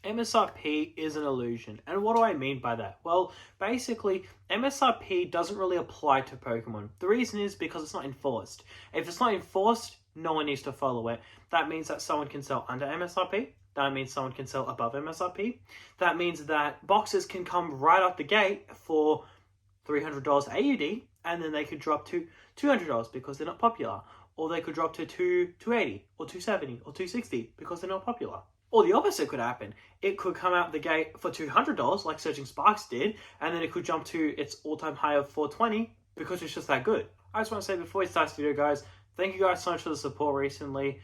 MSRP is an illusion. And what do I mean by that? Well, basically, MSRP doesn't really apply to Pokemon. The reason is because it's not enforced. If it's not enforced, no one needs to follow it. That means that someone can sell under MSRP. That means someone can sell above MSRP. That means that boxes can come right out the gate for $300 AUD, and then they could drop to $200 because they're not popular. Or they could drop to $280 or $270 or $260 because they're not popular. Or the opposite could happen. It could come out the gate for $200 like Searching Sparks did, and then it could jump to its all-time high of $420 because it's just that good. I just want to say before we start this video, guys, thank you guys so much for the support recently.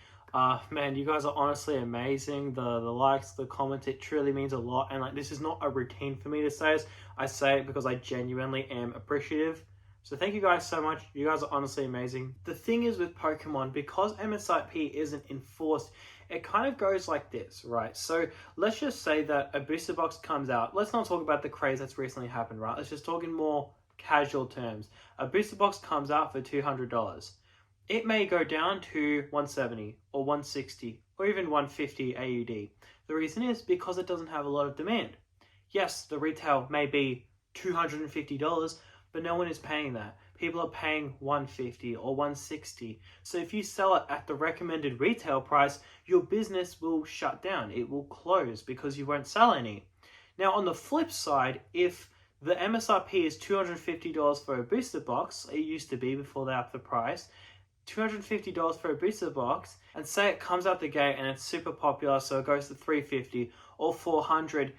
Man, you guys are honestly amazing. The likes, the comments, it truly means a lot. And like, this is not a routine for me to say this. I say it because I genuinely am appreciative. So thank you guys so much. You guys are honestly amazing. The thing is with Pokemon, because MSRP isn't enforced, it kind of goes like this, right? So let's just say that a booster box comes out. Let's not talk about the craze that's recently happened, right? Let's just talk in more casual terms. A booster box comes out for $200. It may go down to $170 or $160 or even $150 AUD. The reason is because it doesn't have a lot of demand. Yes, the retail may be $250, but no one is paying that. People are paying $150 or $160. So if you sell it at the recommended retail price, your business will shut down. It will close because you won't sell any. Now on the flip side, if the MSRP is $250 for a booster box, it used to be before they upped the price, $250 for a booster box, and say it comes out the gate and it's super popular, so it goes to $350 or $400,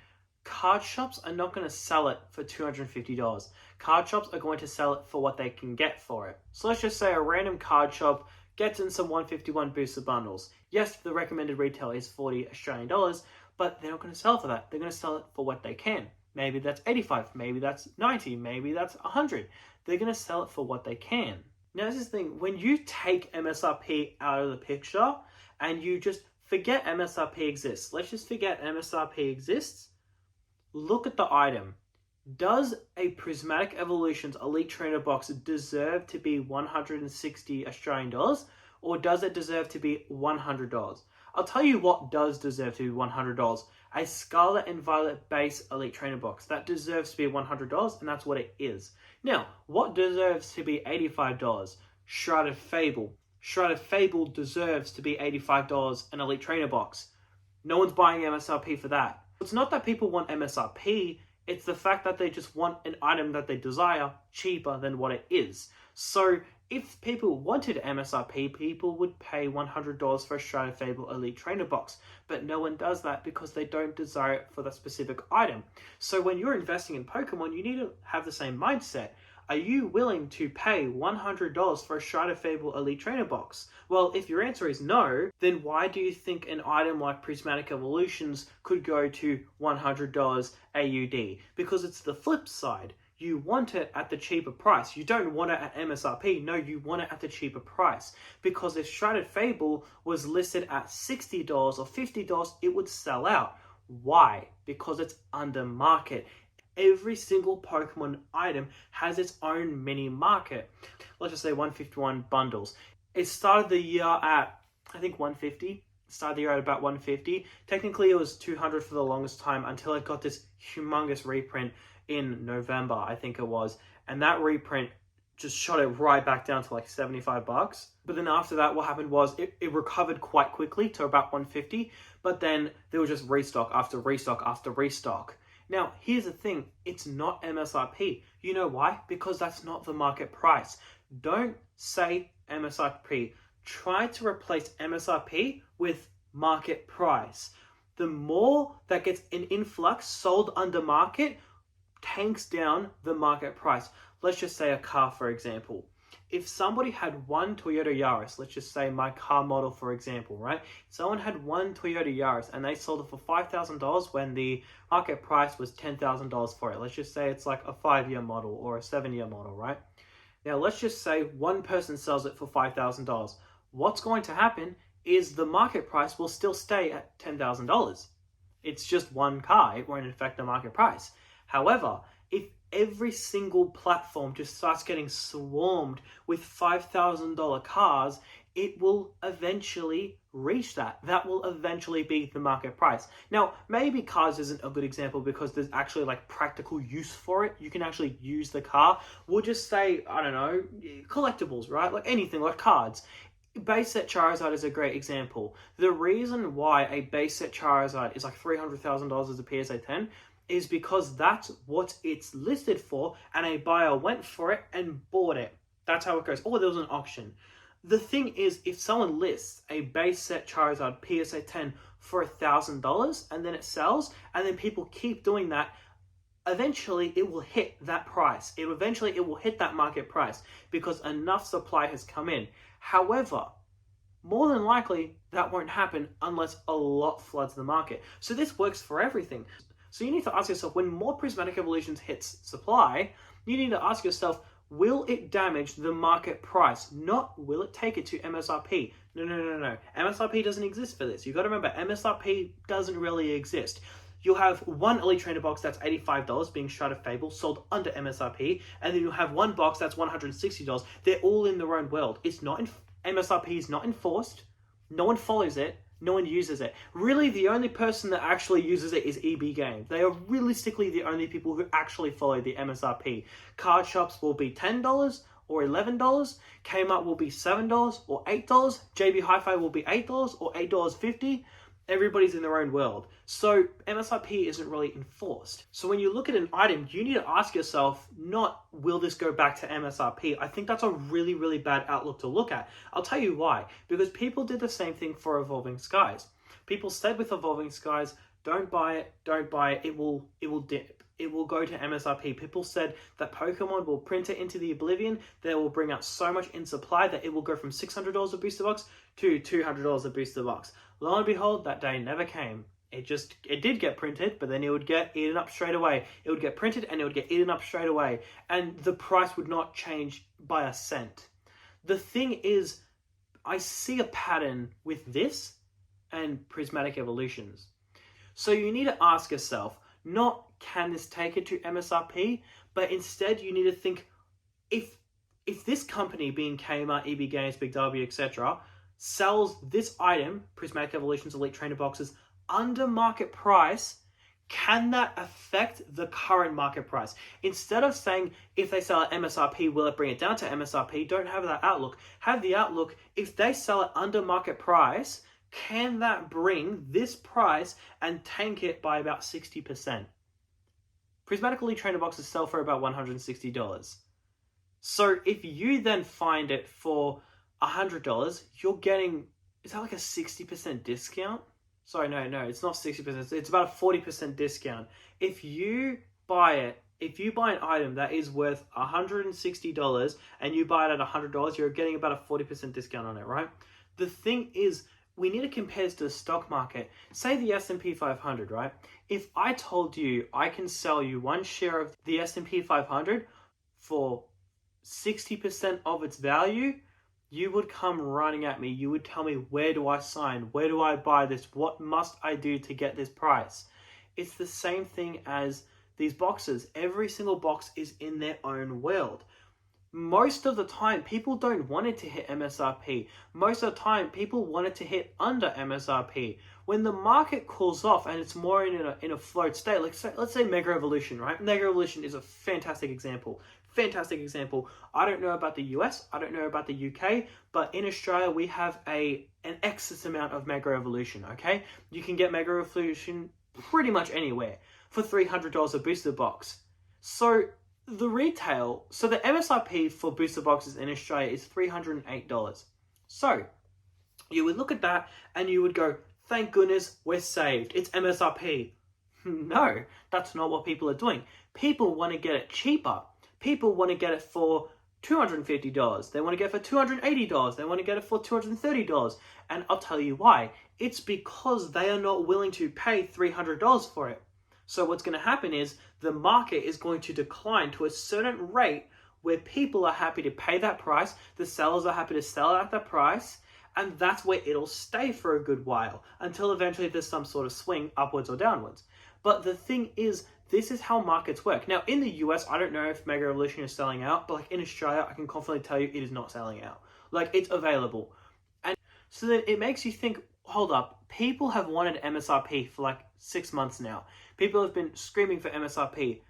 card shops are not going to sell it for $250. Card shops are going to sell it for what they can get for it. So let's just say a random card shop gets in some 151 booster bundles. Yes, the recommended retail is $40 Australian dollars, but they're not going to sell for that. They're going to sell it for what they can. Maybe that's 85, maybe that's 90, maybe that's 100. They're going to sell it for what they can. Now, this is the thing, when you take MSRP out of the picture and you just forget MSRP exists, let's just forget MSRP exists, look at the item. Does a Prismatic Evolutions Elite Trainer box deserve to be 160 Australian dollars, or does it deserve to be $100? I'll tell you what does deserve to be $100. A Scarlet and Violet base Elite Trainer box. That deserves to be $100, and that's what it is. Now, what deserves to be $85? Shrouded Fable. Shrouded Fable deserves to be $85 an Elite Trainer box. No one's buying MSRP for that. It's not that people want MSRP, it's the fact that they just want an item that they desire cheaper than what it is. So if people wanted MSRP, people would pay $100 for a Shrouded Fable Elite Trainer box. But no one does that because they don't desire it for that specific item. So when you're investing in Pokemon, you need to have the same mindset. Are you willing to pay $100 for a Shrouded Fable Elite Trainer box? Well, if your answer is no, then why do you think an item like Prismatic Evolutions could go to $100 AUD? Because it's the flip side. You want it at the cheaper price. You don't want it at MSRP. No, you want it at the cheaper price. Because if Shrouded Fable was listed at $60 or $50, it would sell out. Why? Because it's under market. Every single Pokemon item has its own mini market. Let's just say 151 bundles. It started the year at, I think, 150. Started the year at about 150. Technically, it was 200 for the longest time until it got this humongous reprint in November, I think it was. And that reprint just shot it right back down to like $75. But then after that, what happened was it recovered quite quickly to about 150. But then there was just restock after restock after restock. Now, here's the thing. It's not MSRP. You know why? Because that's not the market price. Don't say MSRP. Try to replace MSRP with market price. The more that gets an influx sold under market, tanks down the market price. Let's just say a car, for example. If somebody had one Toyota Yaris, let's just say my car model, for example, right? Someone had one Toyota Yaris and they sold it for $5,000 when the market price was $10,000 for it. Let's just say it's like a 5-year model or a 7-year model, right? Now, let's just say one person sells it for $5,000. What's going to happen is the market price will still stay at $10,000. It's just one car. It won't affect the market price. However, if every single platform just starts getting swarmed with $5,000 cars, it will eventually reach that. That will eventually be the market price. Now, maybe cars isn't a good example because there's actually like practical use for it. You can actually use the car. We'll just say, I don't know, collectibles, right? Like anything, like cards. Base set Charizard is a great example. The reason why a base set Charizard is like $300,000 as a PSA 10 is because that's what it's listed for, and a buyer went for it and bought it. That's how it goes. Or there was an auction. The thing is, if someone lists a base set Charizard PSA 10 for $1,000 and then it sells, and then people keep doing that, eventually it will hit that price. Eventually it will hit that market price because enough supply has come in. However, more than likely that won't happen unless a lot floods the market. So this works for everything. So you need to ask yourself, when more Prismatic Evolutions hits supply, you need to ask yourself, will it damage the market price? Not will it take it to MSRP. No. MSRP doesn't exist for this. You've got to remember, MSRP doesn't really exist. You'll have one Elite Trainer box that's $85 being Shrouded Fable sold under MSRP, and then you'll have one box that's $160. They're all in their own world. It's not MSRP is not enforced. No one follows it. No one uses it. Really, the only person that actually uses it is EB Games. They are realistically the only people who actually follow the MSRP. Card shops will be $10 or $11. Kmart will be $7 or $8. JB Hi-Fi will be $8 or $8.50. Everybody's in their own world. So MSRP isn't really enforced. So when you look at an item, you need to ask yourself, not will this go back to MSRP? I think that's a really, really bad outlook to look at. I'll tell you why. Because people did the same thing for Evolving Skies. People said with Evolving Skies, don't buy it, it will dip. It will go to MSRP. People said that Pokemon will print it into the Oblivion. They will bring out so much in supply that it will go from $600 a booster box to $200 a booster box. Lo and behold, that day never came. It did get printed, but then it would get eaten up straight away. It would get printed and it would get eaten up straight away. And the price would not change by a cent. The thing is, I see a pattern with this and Prismatic Evolutions. So you need to ask yourself, not can this take it to MSRP, but instead you need to think, if this company, being Kmart, EB Games, Big W, etc., sells this item, Prismatic Evolutions Elite Trainer boxes, under market price, can that affect the current market price? Instead of saying, if they sell at MSRP, will it bring it down to MSRP? Don't have that outlook. Have the outlook, if they sell it under market price, can that bring this price and tank it by about 60%? Prismatic Elite Trainer boxes sell for about $160. So if you then find it for $100, you're getting, is that like a 60% discount? Sorry, no, it's not 60%. It's about a 40% discount. If you buy an item that is worth $160 and you buy it at $100, you're getting about a 40% discount on it, right? The thing is, we need to compare this to the stock market. Say the S&P 500, right? If I told you I can sell you one share of the S&P 500 for 60% of its value, you would come running at me. You would tell me, where do I sign? Where do I buy this? What must I do to get this price? It's the same thing as these boxes. Every single box is in their own world. Most of the time, people don't want it to hit MSRP. Most of the time, people want it to hit under MSRP. When the market cools off and it's more in a float state, let's say Mega Evolution, right? Mega Evolution is a fantastic example. I don't know about the US, I don't know about the UK, but in Australia we have an excess amount of Mega Evolution, okay? You can get Mega Evolution pretty much anywhere for $300 a booster box. So the MSRP for booster boxes in Australia is $308. So you would look at that and you would go, thank goodness we're saved, it's MSRP. No, that's not what people are doing. People want to get it cheaper. People want to get it for $250. They want to get it for $280. They want to get it for $230. And I'll tell you why. It's because they are not willing to pay $300 for it. So what's going to happen is the market is going to decline to a certain rate where people are happy to pay that price, the sellers are happy to sell at that price, and that's where it'll stay for a good while until eventually there's some sort of swing upwards or downwards. But the thing is, this is how markets work. Now, in the US, I don't know if Mega Evolution is selling out, but like in Australia, I can confidently tell you it is not selling out. Like, it's available. So then it makes you think, hold up, people have wanted MSRP for like 6 months now. People have been screaming for MSRP.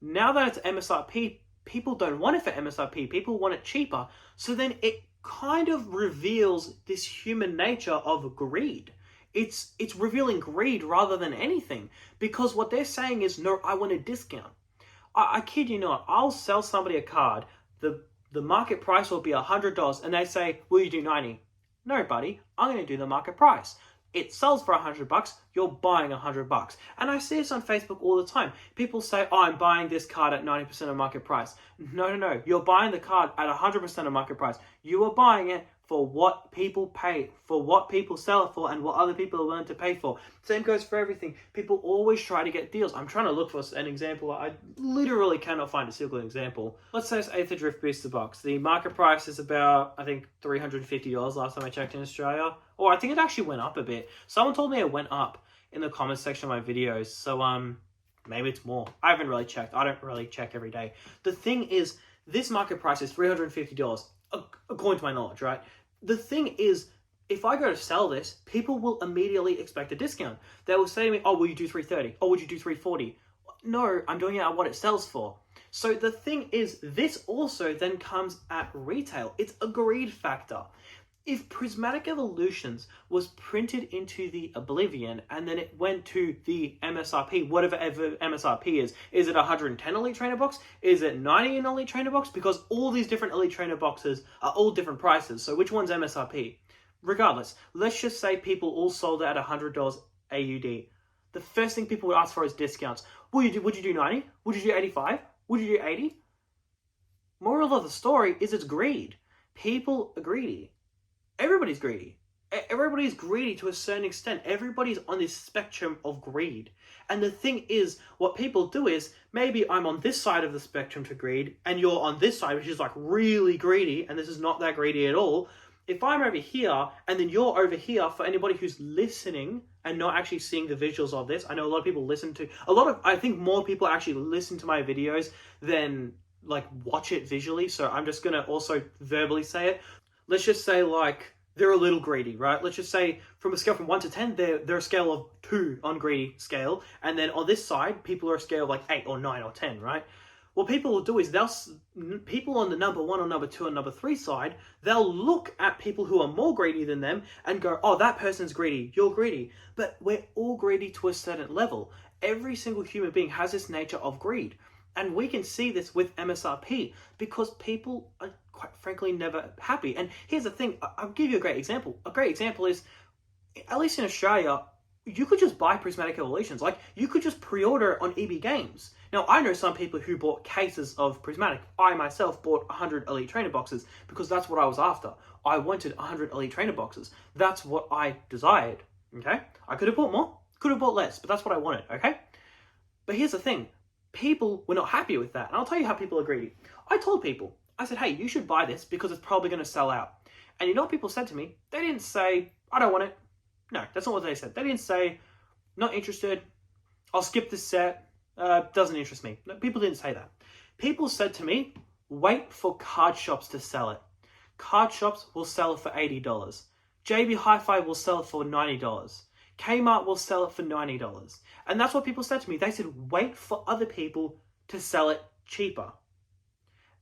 Now that it's MSRP, people don't want it for MSRP. People want it cheaper. So then it kind of reveals this human nature of greed. It's revealing greed rather than anything, because what they're saying is, no, I want a discount. I kid you not, I'll sell somebody a card, the market price will be $100, and they say, will you do 90? No, buddy, I'm going to do the market price. It sells for $100, you're buying $100. And I see this on Facebook all the time. People say, oh, I'm buying this card at 90% of market price. No, you're buying the card at 100% of market price. You are buying it for what people pay, for what people sell it for, and what other people are willing to pay for. Same goes for everything. People always try to get deals. I'm trying to look for an example. I literally cannot find a single example. Let's say it's Aether Drift Booster Box. The market price is about, I think, $350 last time I checked in Australia. Or I think it actually went up a bit. Someone told me it went up in the comments section of my videos. So maybe it's more. I haven't really checked. I don't really check every day. The thing is, this market price is $350, according to my knowledge, right? The thing is, if I go to sell this, people will immediately expect a discount. They will say to me, oh, will you do $330? Oh, would you do $340? No, I'm doing it at what it sells for. So the thing is, this also then comes at retail. It's a greed factor. If Prismatic Evolutions was printed into the Oblivion and then it went to the MSRP, whatever MSRP is it 110 Elite Trainer box? Is it 90 in Elite Trainer box? Because all these different Elite Trainer boxes are all different prices, so which one's MSRP? Regardless, let's just say people all sold it at $100 AUD. The first thing people would ask for is discounts. Would you do 90? Would you do 85? Would you do 80? Moral of the story is it's greed. People are greedy. Everybody's greedy. Everybody's greedy to a certain extent. Everybody's on this spectrum of greed. And the thing is, what people do is, maybe I'm on this side of the spectrum to greed, and you're on this side, which is like really greedy, and this is not that greedy at all. If I'm over here, and then you're over here, for anybody who's listening and not actually seeing the visuals of this, I know a lot of people I think more people actually listen to my videos than like watch it visually, so I'm just gonna also verbally say it. Let's just say like they're a little greedy, right? Let's just say from a scale from 1 to 10, they're a scale of 2 on greedy scale. And then on this side, people are a scale of like 8 or 9 or 10, right? What people will do is people on the number 1 or number 2 or number 3 side, they'll look at people who are more greedy than them and go, oh, that person's greedy, you're greedy. But we're all greedy to a certain level. Every single human being has this nature of greed. And we can see this with MSRP because people are quite frankly never happy. And here's the thing, I'll give you a great example. A great example is, at least in Australia, you could just buy Prismatic Evolutions. Like, you could just pre-order on EB Games. Now, I know some people who bought cases of Prismatic. I myself bought 100 Elite Trainer boxes because that's what I was after. I wanted 100 Elite Trainer boxes. That's what I desired, okay? I could have bought more, could have bought less, but that's what I wanted, okay? But here's the thing. People were not happy with that. And I'll tell you how people are greedy. I told people, I said, hey, you should buy this because it's probably going to sell out. And you know what people said to me? They didn't say, I don't want it. No, that's not what they said. They didn't say, not interested. I'll skip this set. Doesn't interest me. No, people didn't say that. People said to me, wait for card shops to sell it. Card shops will sell it for $80. JB Hi-Fi will sell it for $90. Kmart will sell it for $90. And that's what people said to me. They said, wait for other people to sell it cheaper.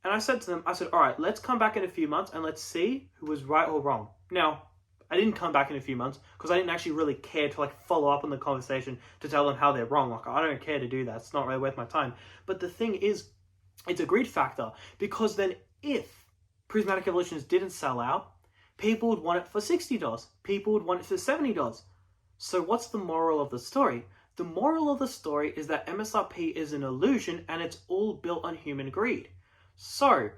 And I said to them, all right, let's come back in a few months and let's see who was right or wrong. Now, I didn't come back in a few months because I didn't actually really care to like follow up on the conversation to tell them how they're wrong. Like, I don't care to do that. It's not really worth my time. But the thing is, it's a greed factor, because then if Prismatic Evolutions didn't sell out, people would want it for $60. People would want it for $70. So what's the moral of the story? The moral of the story is that MSRP is an illusion and it's all built on human greed. So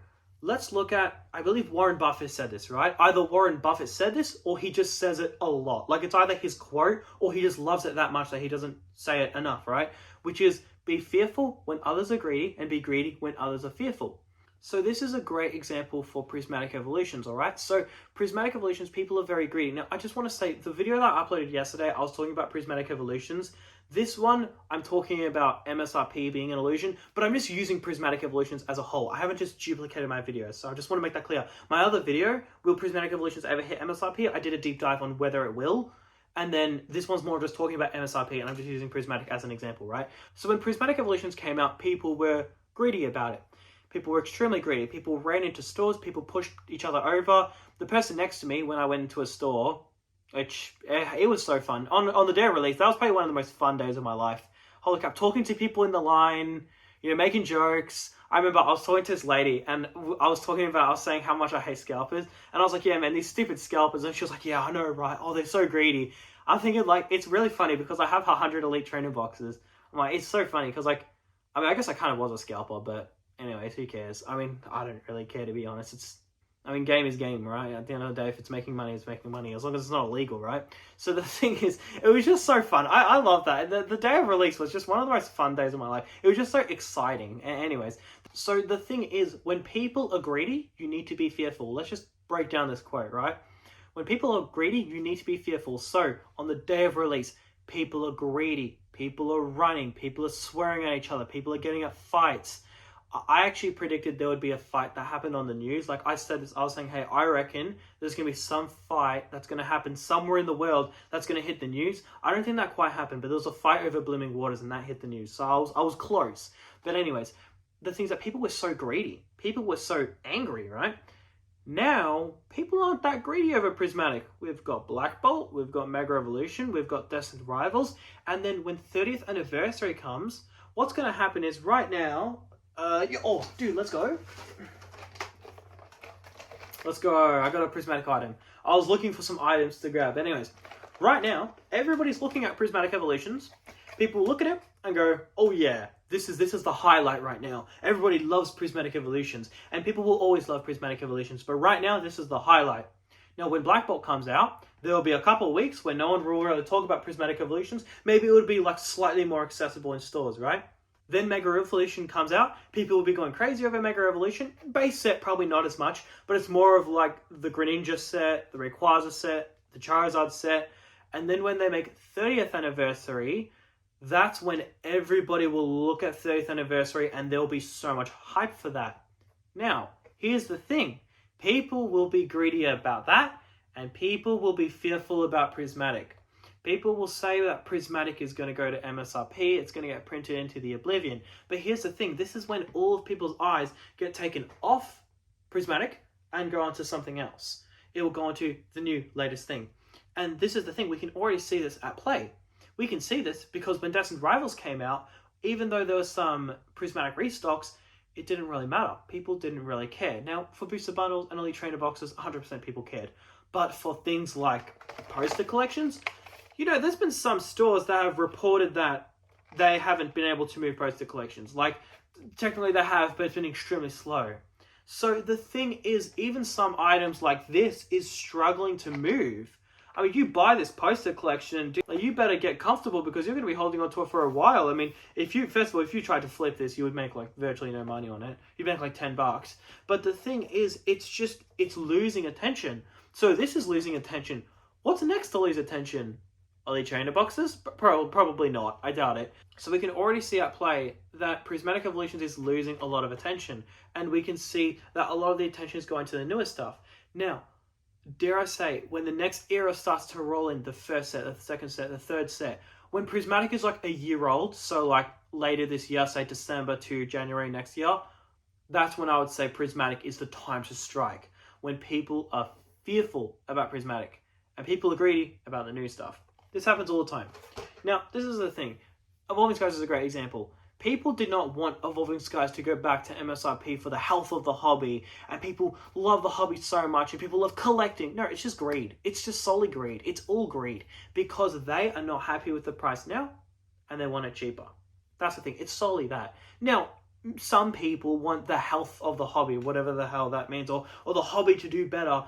let's look at, I believe Warren Buffett said this, right? Either Warren Buffett said this or he just says it a lot. Like, it's either his quote or he just loves it that much that he doesn't say it enough, right? Which is, be fearful when others are greedy and be greedy when others are fearful. So this is a great example for Prismatic Evolutions, all right? So Prismatic Evolutions, people are very greedy. Now, I just want to say, the video that I uploaded yesterday, I was talking about Prismatic Evolutions. This one, I'm talking about MSRP being an illusion, but I'm just using prismatic evolutions as a whole. I haven't just duplicated my videos, so I just want to make that clear. My other video, will prismatic evolutions ever hit MSRP? I did a deep dive on whether it will. And then this one's more just talking about MSRP, and I'm just using prismatic as an example, right? So when prismatic evolutions came out, people were greedy about it. People were extremely greedy. People ran into stores, people pushed each other over. The person next to me, when I went into a store, which it was so fun. On the day of release, that was probably one of the most fun days of my life. Holy crap, talking to people in the line, making jokes. I remember I was talking to this lady, and I was saying how much I hate scalpers, and I was like, yeah, man, these stupid scalpers, and she was like, yeah, I know, right? Oh, they're so greedy. I'm thinking, like, it's really funny because I have 100 elite trainer boxes. I'm like, it's so funny because, like, I guess I kind of was a scalper, but anyways, who cares? I mean, I don't really care, to be honest. Game is game, right? At the end of the day, if it's making money, it's making money, as long as it's not illegal, right? So the thing is, it was just so fun. I love that. The day of release was just one of the most fun days of my life. It was just so exciting. Anyways, so the thing is, when people are greedy, you need to be fearful. Let's just break down this quote, right? When people are greedy, you need to be fearful. So, on the day of release, people are greedy. People are running. People are swearing at each other. People are getting at fights. I actually predicted there would be a fight that happened on the news. Like I said this, I was saying, hey, I reckon there's going to be some fight that's going to happen somewhere in the world that's going to hit the news. I don't think that quite happened, but there was a fight over Blooming Waters and that hit the news. So I was close. But anyways, the thing is that people were so greedy. People were so angry, right? Now, people aren't that greedy over Prismatic. We've got Black Bolt, we've got Mega Evolution, we've got Destined Rivals, and then when 30th anniversary comes, what's going to happen is right now, dude, let's go. Let's go. I got a prismatic item. I was looking for some items to grab. Anyways, right now, everybody's looking at prismatic evolutions. People look at it and go, oh yeah, this is the highlight right now. Everybody loves prismatic evolutions, and people will always love prismatic evolutions, but right now, this is the highlight. Now, when Black Bolt comes out, there will be a couple of weeks when no one will really talk about prismatic evolutions. Maybe it would be like slightly more accessible in stores, right? Then Mega Evolution comes out, people will be going crazy over Mega Evolution. Base set, probably not as much, but it's more of like the Greninja set, the Rayquaza set, the Charizard set. And then when they make 30th anniversary, that's when everybody will look at 30th anniversary and there'll be so much hype for that. Now, here's the thing. People will be greedy about that, and people will be fearful about Prismatic. People will say that Prismatic is going to go to MSRP, it's going to get printed into the oblivion. But here's the thing, this is when all of people's eyes get taken off Prismatic and go on to something else. It will go on to the new latest thing. And this is the thing, we can already see this at play. We can see this because when Destined Rivals came out, even though there were some Prismatic restocks, it didn't really matter. People didn't really care. Now, for booster bundles and elite trainer boxes, 100% people cared. But for things like poster collections, there's been some stores that have reported that they haven't been able to move poster collections. Like, technically they have, but it's been extremely slow. So the thing is, even some items like this is struggling to move. I mean, you buy this poster collection, you better get comfortable because you're going to be holding on to it for a while. I mean, if you tried to flip this, you would make like virtually no money on it. You'd make like $10. But the thing is, it's losing attention. So this is losing attention. What's next to lose attention? Elite trainer boxes? Probably not. I doubt it. So we can already see at play that Prismatic Evolutions is losing a lot of attention. And we can see that a lot of the attention is going to the newer stuff. Now, dare I say, when the next era starts to roll in, the first set, the second set, the third set, when Prismatic is like a year old, so like later this year, say December to January next year, that's when I would say Prismatic is the time to strike. When people are fearful about Prismatic and people are greedy about the new stuff. This happens all the time. Now, this is the thing. Evolving Skies is a great example. People did not want Evolving Skies to go back to MSRP for the health of the hobby, and people love the hobby so much, and people love collecting. No, it's just greed. It's just solely greed. It's all greed, because they are not happy with the price now, and they want it cheaper. That's the thing. It's solely that. Now, some people want the health of the hobby, whatever the hell that means, or the hobby to do better.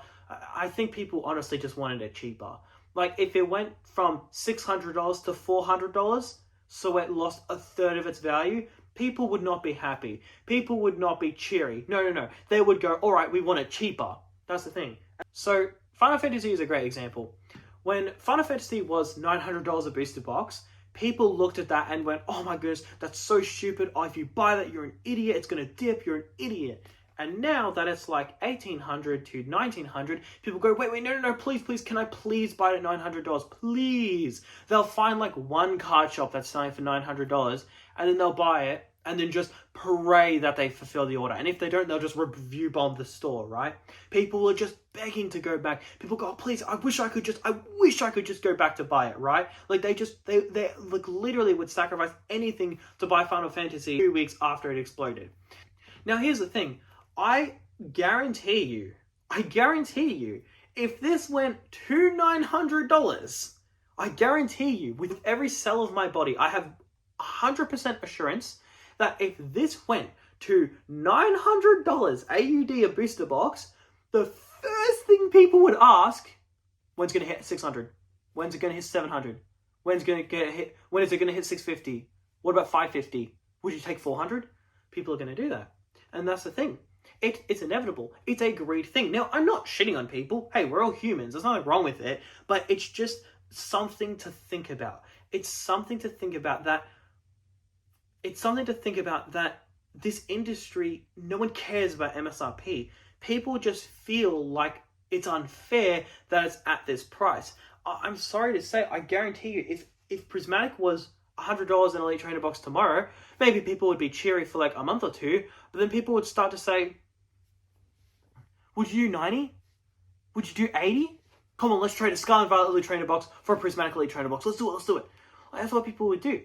I think people honestly just wanted it cheaper. Like, if it went from $600 to $400, so it lost a third of its value, people would not be happy. People would not be cheery. No. They would go, all right, we want it cheaper. That's the thing. So Final Fantasy is a great example. When Final Fantasy was $900 a booster box, people looked at that and went, oh my goodness, that's so stupid. Oh, if you buy that, you're an idiot. It's going to dip. You're an idiot. And now that it's like $1,800 to $1,900, people go, wait, no, please, can I please buy it at $900? Please. They'll find like one card shop that's selling for $900, and then they'll buy it, and then just pray that they fulfill the order. And if they don't, they'll just review bomb the store, right? People are just begging to go back. People go, oh, please, I wish I could just go back to buy it, right? Like they like literally would sacrifice anything to buy Final Fantasy 2 weeks after it exploded. Now here's the thing. I guarantee you, if this went to $900, I guarantee you, with every cell of my body, I have 100% assurance that if this went to $900 AUD a booster box, the first thing people would ask, when's it going to hit 600? When's it going to hit 700? When is it going to hit 650? What about 550? Would you take 400? People are going to do that. And that's the thing. It's inevitable. It's a greed thing. Now, I'm not shitting on people. Hey, we're all humans. There's nothing wrong with it. But it's just something to think about. It's something to think about that this industry, no one cares about MSRP. People just feel like it's unfair that it's at this price. I'm sorry to say, I guarantee you, if Prismatic was $100 in Elite Trainer box tomorrow, maybe people would be cheery for like a month or two, but then people would start to say, would you do 90? Would you do 80? Come on, let's trade a Scarlet Violet Elite Trainer box for a Prismatic Elite Trainer box. Let's do it. That's what people would do.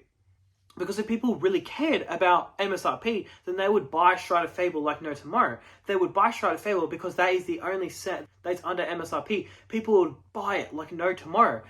Because if people really cared about MSRP, then they would buy Stride of Fable like no tomorrow. They would buy Stride of Fable because that is the only set that's under MSRP. People would buy it like no tomorrow.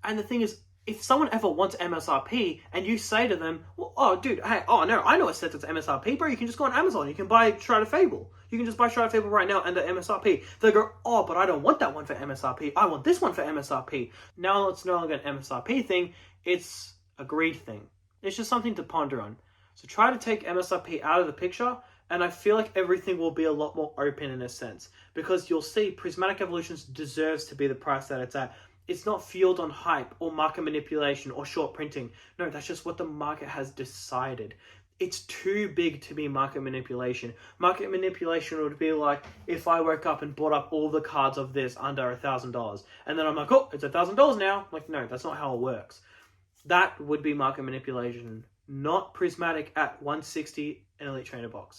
And the thing is, if someone ever wants MSRP and you say to them, well, oh, dude, hey, oh, no, I know a set that's MSRP, bro. You can just go on Amazon. You can buy Stride of Fable. You can just buy Stride of Fable right now under MSRP. They go, oh, but I don't want that one for MSRP. I want this one for MSRP. Now it's no longer an MSRP thing. It's a greed thing. It's just something to ponder on. So try to take MSRP out of the picture, and I feel like everything will be a lot more open in a sense. Because you'll see Prismatic Evolutions deserves to be the price that it's at. It's not fueled on hype or market manipulation or short printing. No, that's just what the market has decided. It's too big to be market manipulation. Market manipulation would be like if I woke up and bought up all the cards of this under $1,000. And then I'm like, oh, it's $1,000 now. Like, no, that's not how it works. That would be market manipulation, not Prismatic at 160 in Elite Trainer box.